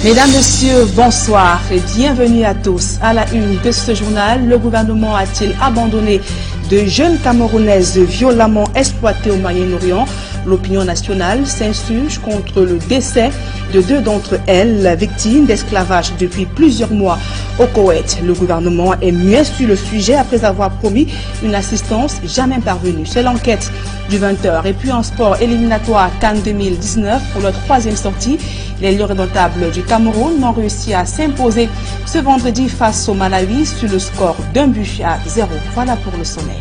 Mesdames, Messieurs, bonsoir et bienvenue à tous. À la une de ce journal, le gouvernement a-t-il abandonné de jeunes Camerounaises violemment exploitées au Moyen-Orient? L'opinion nationale s'insurge contre le décès de deux d'entre elles, victimes d'esclavage depuis plusieurs mois au Koweït. Le gouvernement est muet sur le sujet après avoir promis une assistance jamais parvenue. C'est l'enquête du 20h. Et puis en sport éliminatoire CAN 2019 pour leur troisième sortie, les Lions indomptables du Cameroun ont réussi à s'imposer ce vendredi face au Malawi sur le score d'1 but à 0. Voilà pour le sommaire.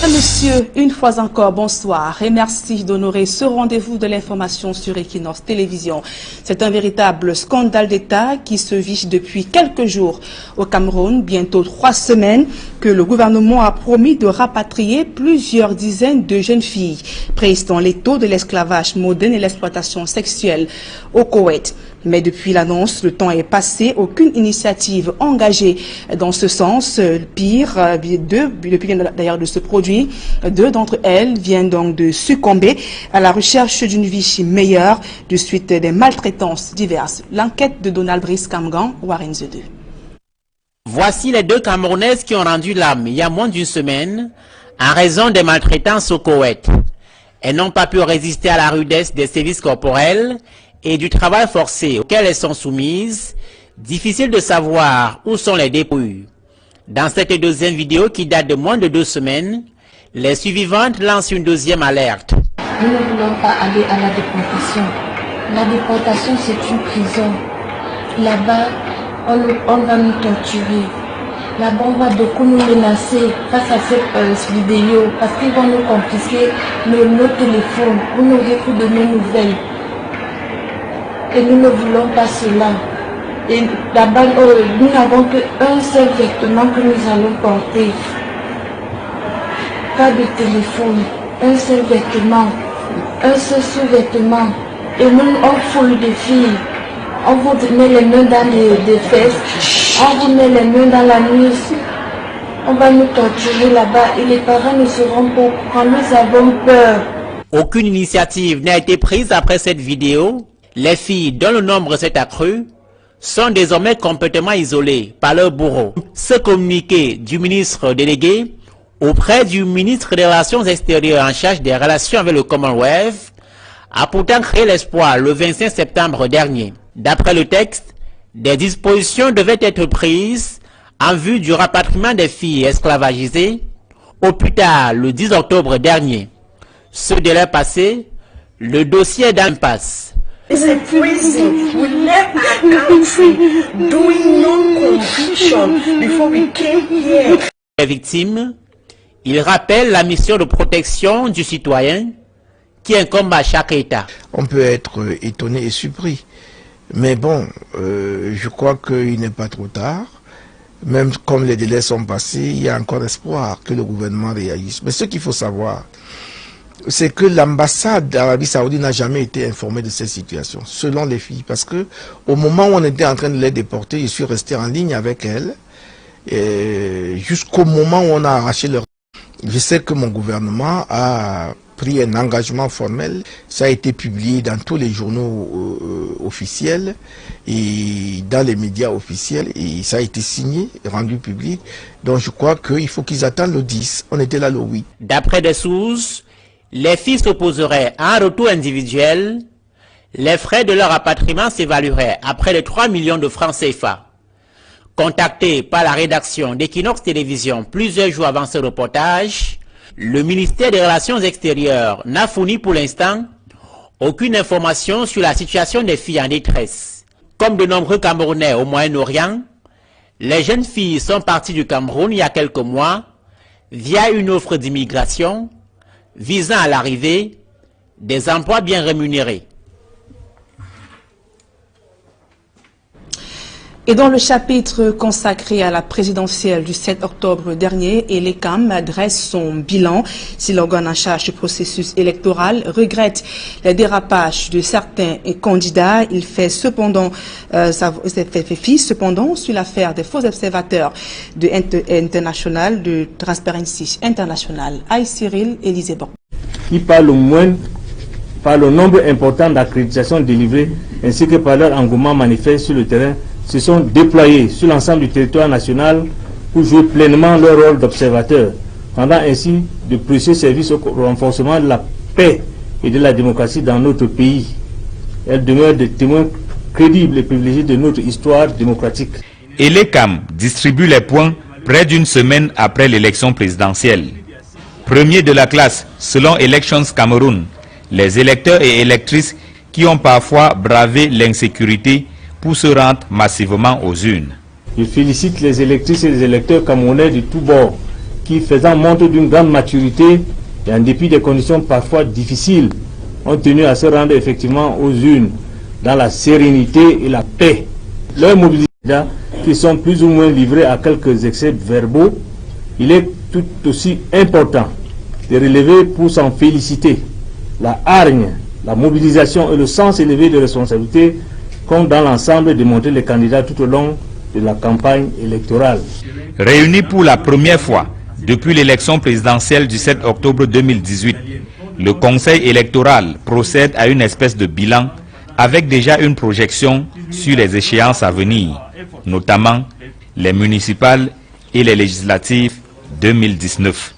Monsieur, une fois encore, bonsoir et merci d'honorer ce rendez-vous de l'information sur Equinox Télévision. C'est un véritable scandale d'État qui se vit depuis quelques jours au Cameroun, bientôt 3 semaines, que le gouvernement a promis de rapatrier plusieurs dizaines de jeunes filles prises dans les taux de l'esclavage moderne et l'exploitation sexuelle au Koweït. Mais depuis l'annonce, le temps est passé, aucune initiative engagée dans ce sens. Pire, depuis d'ailleurs de se produire, deux d'entre elles viennent donc de succomber à la recherche d'une vie meilleure de suite des maltraitances diverses. L'enquête de Donald Brice Kamgan, Warren Zedeux. Voici les deux Camerounaises qui ont rendu l'âme il y a moins d'une semaine en raison des maltraitances au Koweït. Elles n'ont pas pu résister à la rudesse des sévices corporels et du travail forcé auquel elles sont soumises. Difficile de savoir où sont les dépouilles. Dans cette deuxième vidéo qui date de moins de 2 semaines, les survivantes lancent une deuxième alerte. Nous ne voulons pas aller à la déportation. La déportation, c'est une prison. Là-bas, on va nous torturer. Là-bas, on va beaucoup nous menacer face à cette vidéo parce qu'ils vont nous confisquer nos téléphones. Vous n'aurez plus de nos nouvelles. Et nous ne voulons pas cela. Et là-bas, nous n'avons qu'un seul vêtement que nous allons porter. Pas de téléphone, un seul vêtement, un seul sous-vêtement. Et nous, on foule des filles. On vous met les mains dans les fesses, on vous met les mains dans la nuit. On va nous torturer là-bas et les parents ne seront pas quand nous avons peur. Aucune initiative n'a été prise après cette vidéo. Les filles, dont le nombre s'est accru, sont désormais complètement isolées par leurs bourreaux. Ce communiqué du ministre délégué auprès du ministre des Relations extérieures en charge des relations avec le Commonwealth a pourtant créé l'espoir le 25 septembre dernier. D'après le texte, des dispositions devaient être prises en vue du rapatriement des filles esclavagisées au plus tard le 10 octobre dernier. Ce délai passé, le dossier est d'impasse. It's a prison. We left the country doing no conviction before we came here. Les victimes, il rappelle la mission de protection du citoyen qui incombe à chaque État. On peut être étonné et surpris, mais bon, je crois qu'il n'est pas trop tard. Même comme les délais sont passés, il y a encore espoir que le gouvernement réagisse. Mais ce qu'il faut savoir, c'est que l'ambassade d'Arabie Saoudite n'a jamais été informée de cette situation, selon les filles. Parce que au moment où on était en train de les déporter, je suis resté en ligne avec elles, jusqu'au moment où on a arraché leur... Je sais que mon gouvernement a pris un engagement formel. Ça a été publié dans tous les journaux officiels et dans les médias officiels. Et ça a été signé, rendu public. Donc je crois qu'il faut qu'ils attendent le 10. On était là le 8. D'après des sources, les filles s'opposeraient à un retour individuel. Les frais de leur rapatriement s'évalueraient à près de 3 millions de francs CFA. Contacté par la rédaction d'Equinox Télévision plusieurs jours avant ce reportage, le ministère des Relations extérieures n'a fourni pour l'instant aucune information sur la situation des filles en détresse. Comme de nombreux Camerounais au Moyen-Orient, les jeunes filles sont parties du Cameroun il y a quelques mois via une offre d'immigration visant à l'arrivée des emplois bien rémunérés. Et dans le chapitre consacré à la présidentielle du 7 octobre dernier, l'ECAM dresse son bilan. Si l'organe en charge du processus électoral regrette les dérapages de certains candidats, il fait cependant sur l'affaire des faux observateurs de Transparency International. Aïe Cyril Élisée-Bon. Qui parle au moins par le nombre important d'accréditations délivrées ainsi que par leur engouement manifeste sur le terrain, se sont déployés sur l'ensemble du territoire national pour jouer pleinement leur rôle d'observateurs, rendant ainsi de précieux services au renforcement de la paix et de la démocratie dans notre pays. Elles demeurent des témoins crédibles et privilégiés de notre histoire démocratique. Et l'ECAM distribue les points près d'une semaine après l'élection présidentielle. Premier de la classe, selon Elections Cameroun, les électeurs et électrices qui ont parfois bravé l'insécurité pour se rendre massivement aux urnes. Je félicite les électrices et les électeurs camerounais de tous bords qui, faisant montre d'une grande maturité et en dépit des conditions parfois difficiles, ont tenu à se rendre effectivement aux urnes dans la sérénité et la paix. Leurs mobilisateurs, qui sont plus ou moins livrés à quelques excès verbaux, il est tout aussi important de relever pour s'en féliciter la hargne, la mobilisation et le sens élevé de responsabilité qu'ont dans l'ensemble démontré les candidats tout au long de la campagne électorale. Réunis pour la première fois depuis l'élection présidentielle du 7 octobre 2018, le Conseil électoral procède à une espèce de bilan avec déjà une projection sur les échéances à venir, notamment les municipales et les législatives 2019.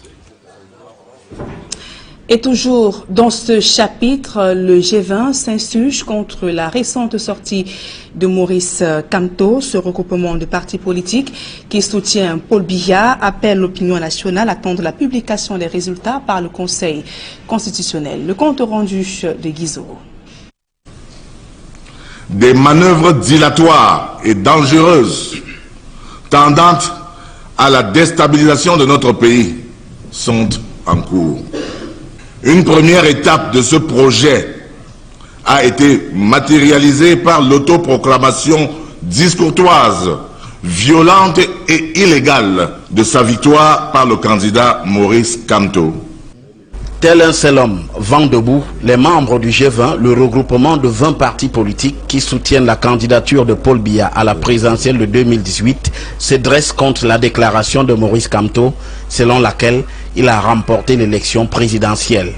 Et toujours dans ce chapitre, le G20 s'insurge contre la récente sortie de Maurice Kamto. Ce regroupement de partis politiques qui soutient Paul Biya appelle l'opinion nationale à attendre la publication des résultats par le Conseil constitutionnel. Le compte rendu de Guizot. Des manœuvres dilatoires et dangereuses tendant à la déstabilisation de notre pays sont en cours. Une première étape de ce projet a été matérialisée par l'autoproclamation discourtoise, violente et illégale de sa victoire par le candidat Maurice Kamto. Tel un seul homme, vent debout, les membres du G20, le regroupement de 20 partis politiques qui soutiennent la candidature de Paul Biya à la présidentielle de 2018, se dressent contre la déclaration de Maurice Kamto, selon laquelle il a remporté l'élection présidentielle.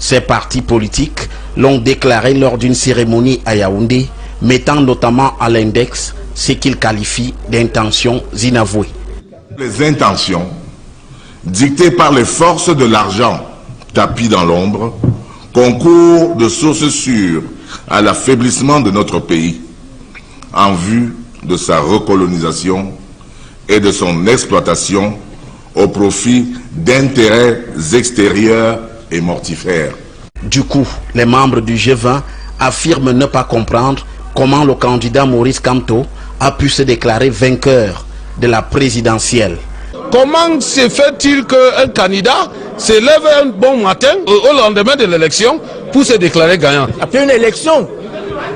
Ces partis politiques l'ont déclaré lors d'une cérémonie à Yaoundé, mettant notamment à l'index ce qu'ils qualifient d'intentions inavouées. Les intentions, dictées par les forces de l'argent, tapis dans l'ombre, concourent de sources sûres à l'affaiblissement de notre pays en vue de sa recolonisation et de son exploitation au profit d'intérêts extérieurs et mortifères. Du coup, les membres du G20 affirment ne pas comprendre comment le candidat Maurice Kamto a pu se déclarer vainqueur de la présidentielle. Comment se fait-il qu'un candidat se lève un bon matin au lendemain de l'élection pour se déclarer gagnant? Après une élection,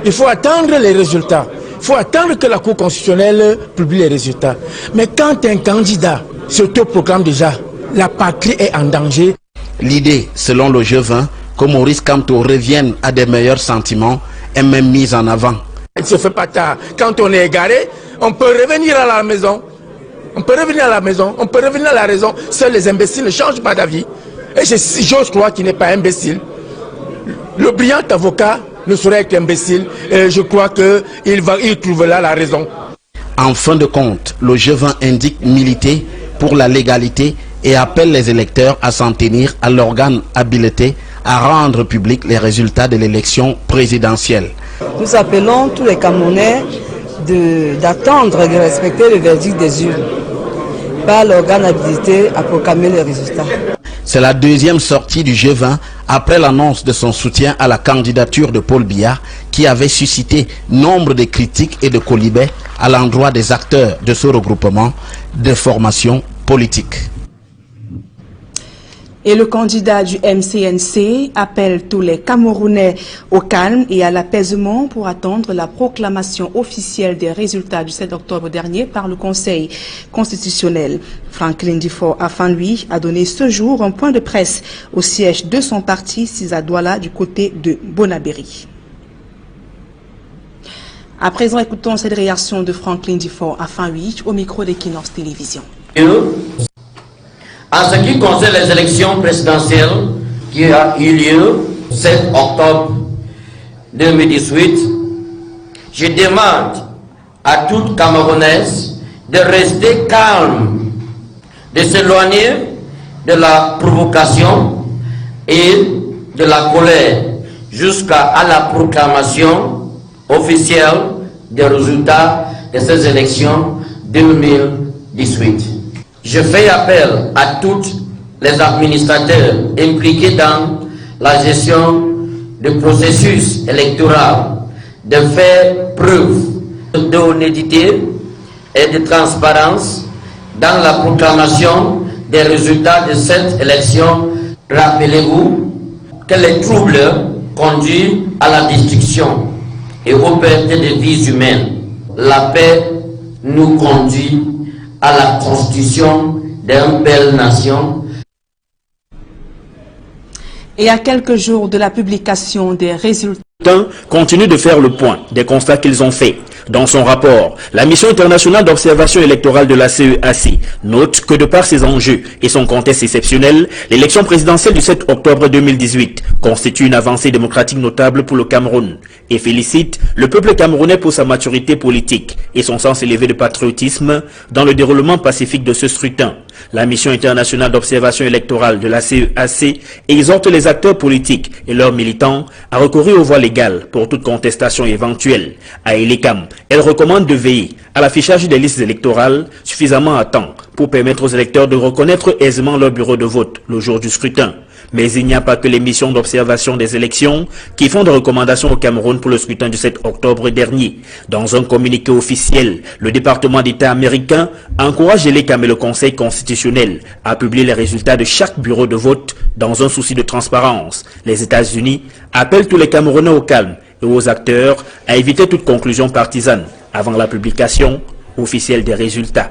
il faut attendre les résultats. Il faut attendre que la Cour constitutionnelle publie les résultats. Mais quand un candidat s'autoproclame déjà, la patrie est en danger. L'idée, selon le G20, que Maurice Kamto revienne à des meilleurs sentiments est même mise en avant. Il ne se fait pas tard. Quand on est égaré, on peut revenir à la maison. On peut revenir à la maison, on peut revenir à la raison. Seuls les imbéciles ne changent pas d'avis. Et j'ose croire qu'il n'est pas imbécile. Le brillant avocat ne saurait être imbécile. Et je crois qu'il trouvera la raison. En fin de compte, le G20 indique militer pour la légalité et appelle les électeurs à s'en tenir à l'organe habilité à rendre public les résultats de l'élection présidentielle. Nous appelons tous les Camerounais d'attendre et de respecter le verdict des urnes par l'organe habilité à proclamer les résultats. C'est la deuxième sortie du G20 après l'annonce de son soutien à la candidature de Paul Biya qui avait suscité nombre de critiques et de colibets à l'endroit des acteurs de ce regroupement de formation politique. Et le candidat du MCNC appelle tous les Camerounais au calme et à l'apaisement pour attendre la proclamation officielle des résultats du 7 octobre dernier par le Conseil constitutionnel. Franklin Difo Afan-Lui a donné ce jour un point de presse au siège de son parti, Cisa Douala, du côté de Bonabéry. À présent, écoutons cette réaction de Franklin Difo Afan-Lui au micro d'Equinox Télévision. En ce qui concerne les élections présidentielles qui ont eu lieu le 7 octobre 2018, je demande à toute Camerounaise de rester calme, de s'éloigner de la provocation et de la colère jusqu'à la proclamation officielle des résultats de ces élections 2018. Je fais appel à tous les administrateurs impliqués dans la gestion du processus électoral de faire preuve d'honnêteté et de transparence dans la proclamation des résultats de cette élection. Rappelez-vous que les troubles conduisent à la destruction et aux pertes de vies humaines. La paix nous conduit à la constitution d'une belle nation. Et à quelques jours de la publication des résultats, continue de faire le point des constats qu'ils ont faits. Dans son rapport, la mission internationale d'observation électorale de la CEAC note que de par ses enjeux et son contexte exceptionnel, l'élection présidentielle du 7 octobre 2018 constitue une avancée démocratique notable pour le Cameroun et félicite le peuple camerounais pour sa maturité politique et son sens élevé de patriotisme dans le déroulement pacifique de ce scrutin. La mission internationale d'observation électorale de la CEAC exhorte les acteurs politiques et leurs militants à recourir aux voies légales pour toute contestation éventuelle. À Elecam, elle recommande de veiller à l'affichage des listes électorales suffisamment à temps pour permettre aux électeurs de reconnaître aisément leur bureau de vote le jour du scrutin. Mais il n'y a pas que les missions d'observation des élections qui font des recommandations au Cameroun pour le scrutin du 7 octobre dernier. Dans un communiqué officiel, le département d'État américain encourage l'ECAM et le Conseil constitutionnel à publier les résultats de chaque bureau de vote dans un souci de transparence. Les États-Unis appellent tous les Camerounais au calme et aux acteurs à éviter toute conclusion partisane avant la publication officielle des résultats.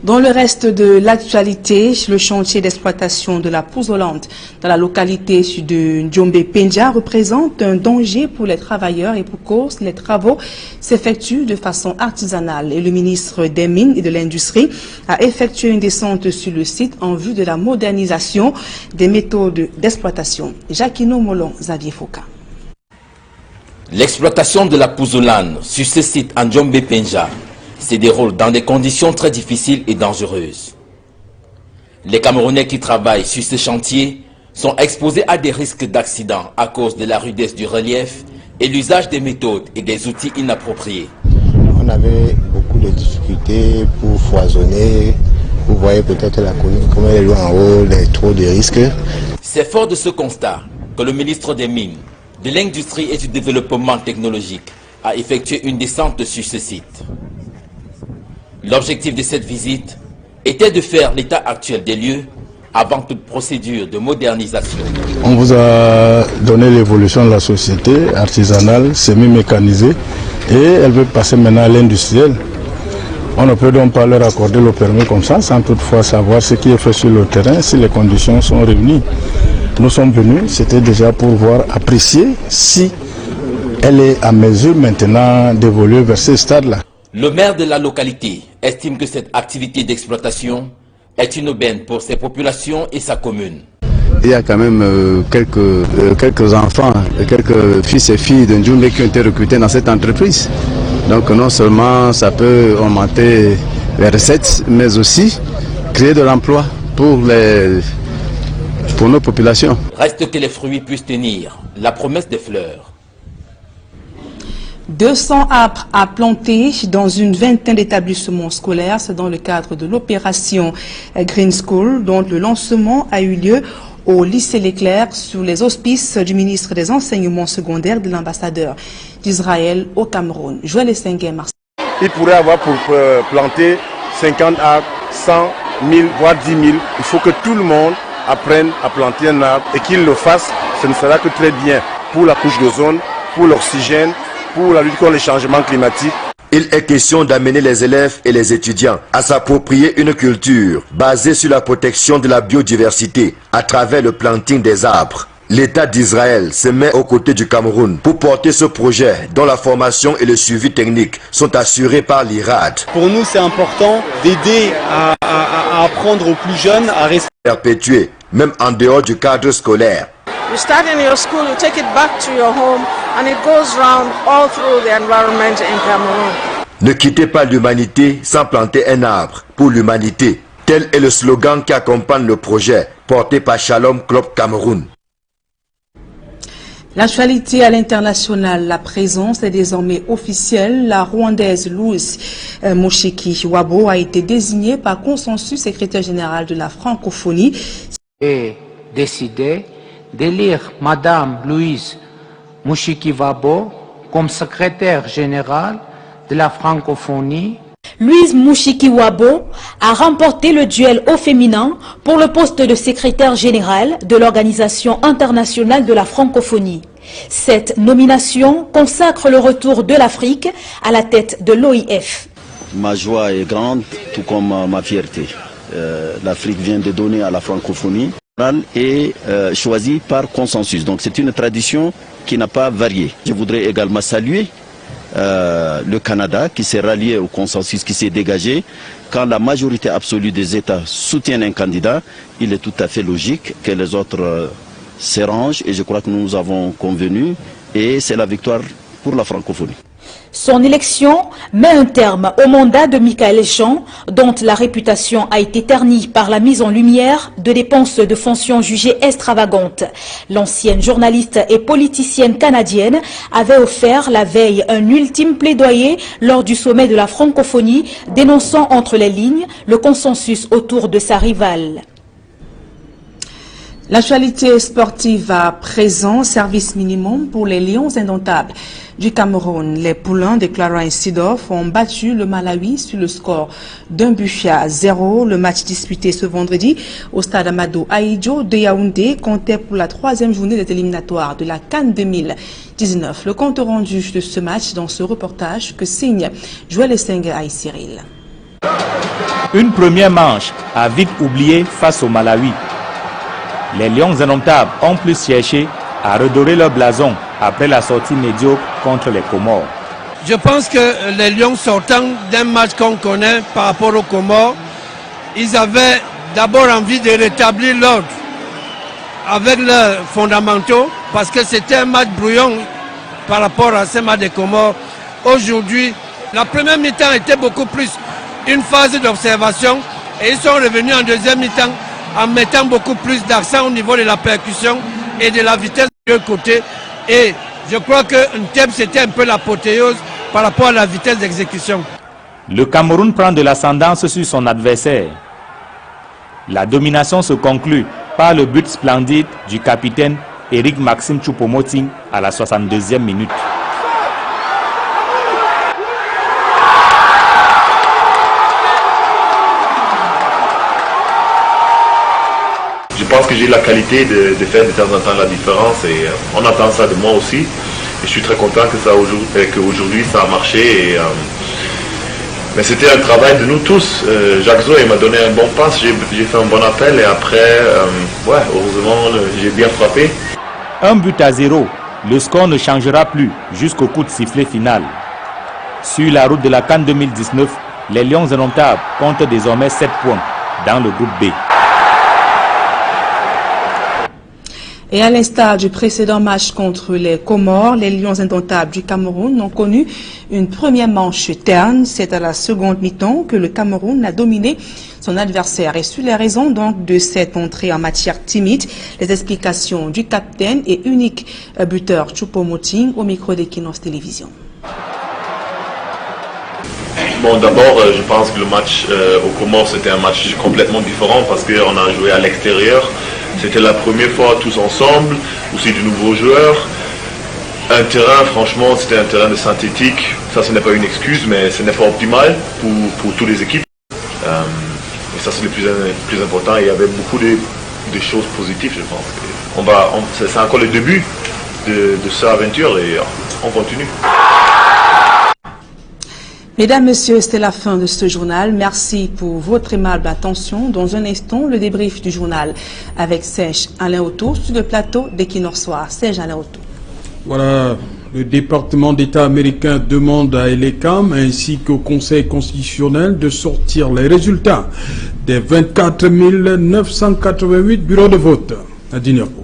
Dans le reste de l'actualité, le chantier d'exploitation de la pouzzolante dans la localité de Ndjombe-Pendja représente un danger pour les travailleurs et pour cause les travaux s'effectuent de façon artisanale. Et le ministre des Mines et de l'Industrie a effectué une descente sur le site en vue de la modernisation des méthodes d'exploitation. Jacquino Molon, Xavier Fouca. L'exploitation de la pouzzolane sur ce site en Ndjombe-Pendja se déroule dans des conditions très difficiles et dangereuses. Les Camerounais qui travaillent sur ce chantier sont exposés à des risques d'accident à cause de la rudesse du relief et l'usage des méthodes et des outils inappropriés. On avait beaucoup de difficultés pour foisonner. Vous voyez peut-être la colline, comme elle est loin en haut, les trop de risques. C'est fort de ce constat que le ministre des Mines, de l'Industrie et du Développement technologique a effectué une descente sur ce site. L'objectif de cette visite était de faire l'état actuel des lieux avant toute procédure de modernisation. On vous a donné l'évolution de la société artisanale, semi-mécanisée, et elle veut passer maintenant à l'industriel. On ne peut donc pas leur accorder le permis comme ça, sans toutefois savoir ce qui est fait sur le terrain, si les conditions sont réunies. Nous sommes venus, c'était déjà pour voir, apprécier si elle est à mesure maintenant d'évoluer vers ce stade-là. Le maire de la localité estime que cette activité d'exploitation est une aubaine pour ses populations et sa commune. Il y a quand même quelques enfants, quelques fils et filles de Ndjombe qui ont été recrutés dans cette entreprise. Donc non seulement ça peut augmenter les recettes, mais aussi créer de l'emploi pour nos populations. Reste que les fruits puissent tenir la promesse des fleurs. 200 arbres à planter dans une vingtaine d'établissements scolaires. C'est dans le cadre de l'opération Green School, dont le lancement a eu lieu au lycée Leclerc sous les auspices du ministre des Enseignements secondaires de l'ambassadeur d'Israël au Cameroun. Joël Essengue, Marseille. Il pourrait avoir pour planter 50 arbres, 100 1000, voire 10 000. Il faut que tout le monde apprenne à planter un arbre et qu'il le fasse. Ce ne sera que très bien pour la couche d'ozone, pour l'oxygène, pour la lutte contre les changements climatiques. Il est question d'amener les élèves et les étudiants à s'approprier une culture basée sur la protection de la biodiversité à travers le planting des arbres. L'État d'Israël se met aux côtés du Cameroun pour porter ce projet dont la formation et le suivi technique sont assurés par l'IRAD. Pour nous, c'est important d'aider à apprendre aux plus jeunes à respecter. Perpétuer, même en dehors du cadre scolaire. You start in your school, you take it back to your home, and it goes round all through the environment in Cameroon. Ne quittez pas l'humanité sans planter un arbre pour l'humanité. Tel est le slogan qui accompagne le projet porté par Shalom Club Cameroun. L'actualité à l'international, la présence est désormais officielle. La Rwandaise Louise Mushikiwabo a été désignée par consensus secrétaire général de la francophonie. Et décidé d'élire Madame Louise Mushikiwabo comme secrétaire générale de la francophonie. Louise Mushikiwabo a remporté le duel au féminin pour le poste de secrétaire général de l'Organisation internationale de la francophonie. Cette nomination consacre le retour de l'Afrique à la tête de l'OIF. Ma joie est grande, tout comme ma fierté. L'Afrique vient de donner à la francophonie et choisie par consensus. Donc c'est une tradition qui n'a pas varié. Je voudrais également saluer le Canada qui s'est rallié au consensus qui s'est dégagé. Quand la majorité absolue des États soutiennent un candidat, il est tout à fait logique que les autres se rangent et je crois que nous avons convenu et c'est la victoire pour la francophonie. Son élection met un terme au mandat de Michael Jean, dont la réputation a été ternie par la mise en lumière de dépenses de fonctions jugées extravagantes. L'ancienne journaliste et politicienne canadienne avait offert la veille un ultime plaidoyer lors du sommet de la francophonie, dénonçant entre les lignes le consensus autour de sa rivale. L'actualité sportive à présent, service minimum pour les Lions indomptables du Cameroun. Les poulains de Clarence Seedorf ont battu le Malawi sur le score d'1-0. Le match disputé ce vendredi au stade Amadou Ahidjo de Yaoundé comptait pour la 3e journée des éliminatoires de la CAN 2019. Le compte rendu de ce match dans ce reportage que signe Joël Essengue à Cyril. Une première manche à vite oublié face au Malawi. Les Lions indomptables ont plus cherché à redorer leur blason après la sortie médiocre contre les Comores. Je pense que les Lions sortant d'un match qu'on connaît par rapport aux Comores, ils avaient d'abord envie de rétablir l'ordre avec leurs fondamentaux parce que c'était un match brouillon par rapport à ce match des Comores. Aujourd'hui, la première mi-temps était beaucoup plus une phase d'observation et ils sont revenus en deuxième mi-temps en mettant beaucoup plus d'accent au niveau de la percussion et de la vitesse de l'autre côté. Et je crois que Nteb c'était un peu l'apothéose par rapport à la vitesse d'exécution. Le Cameroun prend de l'ascendance sur son adversaire. La domination se conclut par le but splendide du capitaine Eric Maxime Choupo-Moting à la 62e minute. Je pense que j'ai la qualité de faire de temps en temps la différence et on attend ça de moi aussi. Et je suis très content qu'aujourd'hui ça a marché. Mais c'était un travail de nous tous. Jacques Zoé m'a donné un bon passe, j'ai fait un bon appel et après, heureusement, j'ai bien frappé. 1-0, le score ne changera plus jusqu'au coup de sifflet final. Sur la route de la CAN 2019, les Lions indomptables comptent désormais 7 points dans le groupe B. Et à l'instar du précédent match contre les Comores, les Lions indomptables du Cameroun ont connu une première manche terne. C'est à la seconde mi-temps que le Cameroun a dominé son adversaire. Et sur les raisons donc de cette entrée en matière timide, les explications du capitaine et unique buteur Choupo-Moting au micro d'Equinos Télévision. Bon, d'abord, je pense que le match aux Comores, c'était un match complètement différent parce qu'on a joué à l'extérieur. C'était la première fois tous ensemble, aussi de nouveaux joueurs. Un terrain, franchement, c'était un terrain de synthétique. Ça, ce n'est pas une excuse, mais ce n'est pas optimal pour toutes les équipes. Et ça c'est le plus important. Il y avait beaucoup de choses positives, je pense. C'est encore le début de cette aventure et on continue. Mesdames, Messieurs, c'était la fin de ce journal. Merci pour votre aimable attention. Dans un instant, le débrief du journal avec Serge Alain Otto sur le plateau d'Equinox Soir. Serge Alain Otto. Voilà, le département d'État américain demande à ELECAM ainsi qu'au Conseil constitutionnel de sortir les résultats des 24 988 bureaux de vote. Nadine Yapo.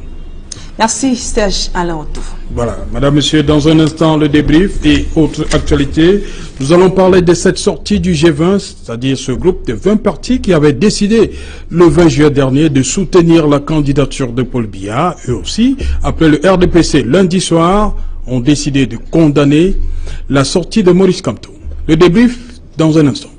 Merci Serge Alain Otto. Voilà, Madame, Monsieur, dans un instant, le débrief et autres actualités. Nous allons parler de cette sortie du G20, c'est-à-dire ce groupe de 20 partis qui avait décidé le 20 juillet dernier de soutenir la candidature de Paul Biya. Eux aussi, après le RDPC lundi soir, ont décidé de condamner la sortie de Maurice Kamto. Le débrief dans un instant.